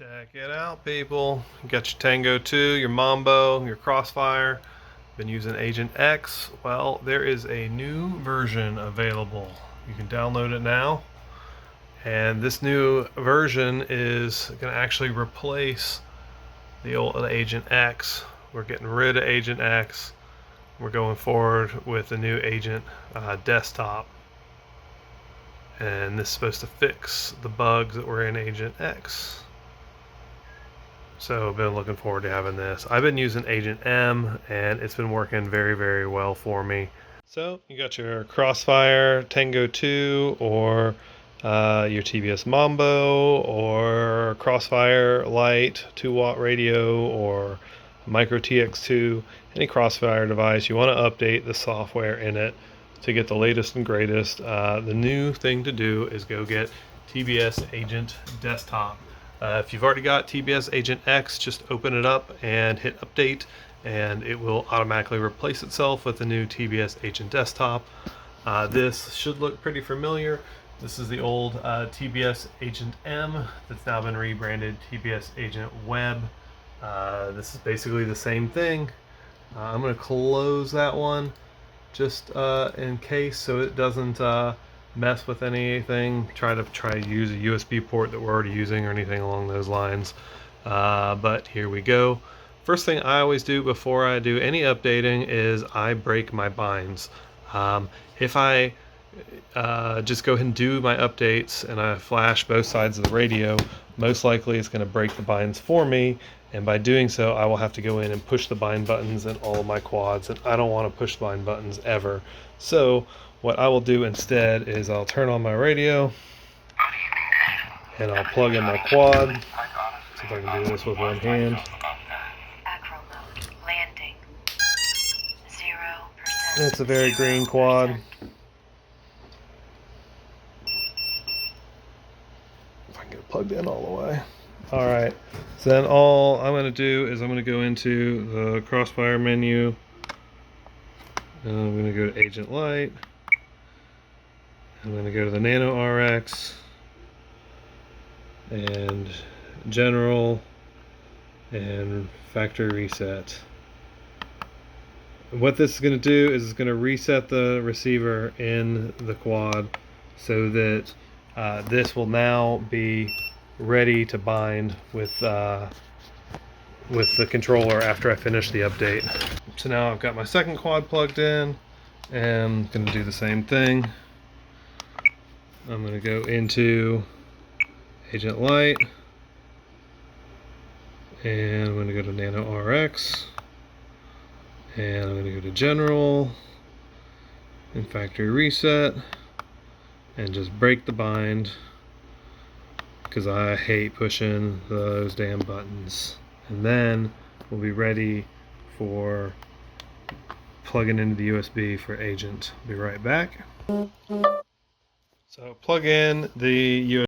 Check it out, people. You got your Tango 2, your Mambo, your Crossfire. Been using Agent X. Well, there is a new version available. You can download it now. And this new version is going to actually replace the old Agent X. We're getting rid of Agent X. We're going forward with the new Agent Desktop. And this is supposed to fix the bugs that were in Agent X. So I've been looking forward to having this. I've been using Agent M and it's been working very, very well for me. So you got your Crossfire Tango 2 or your TBS Mambo or Crossfire Lite 2-watt radio or Micro TX2, any Crossfire device. You want to update the software in it to get the latest and greatest. The new thing to do is go get TBS Agent Desktop. If you've already got TBS Agent X, just open it up and hit update, and it will automatically replace itself with the new TBS Agent Desktop. This should look pretty familiar. This is the old TBS Agent M that's now been rebranded TBS Agent Web. This is basically the same thing. I'm going to close that one just in case, so it doesn't mess with anything. Try to use a USB port that we're already using or anything along those lines. But here we go. First thing I always do before I do any updating is I break my binds. If I just go ahead and do my updates and I flash both sides of the radio, most likely it's going to break the binds for me, and by doing so I will have to go in and push the bind buttons in all of my quads, and I don't want to push bind buttons ever. So what I will do instead is I'll turn on my radio and I'll plug in my quad. See if I can do this with one hand. It's a very green quad. If I can get it plugged in all the way. Alright, so then all I'm going to do is I'm going to go into the Crossfire menu, and I'm going to go to Agent Lite. I'm going to go to the NanoRX and General and Factory Reset. What this is going to do is it's going to reset the receiver in the quad so that this will now be ready to bind with the controller after I finish the update. So now I've got my second quad plugged in, and I'm going to do the same thing. I'm going to go into Agent Lite, and I'm going to go to NanoRX, and I'm going to go to General and Factory Reset and just break the bind, because I hate pushing those damn buttons. And then we'll be ready for plugging into the USB for Agent. Be right back. So plug in the USB.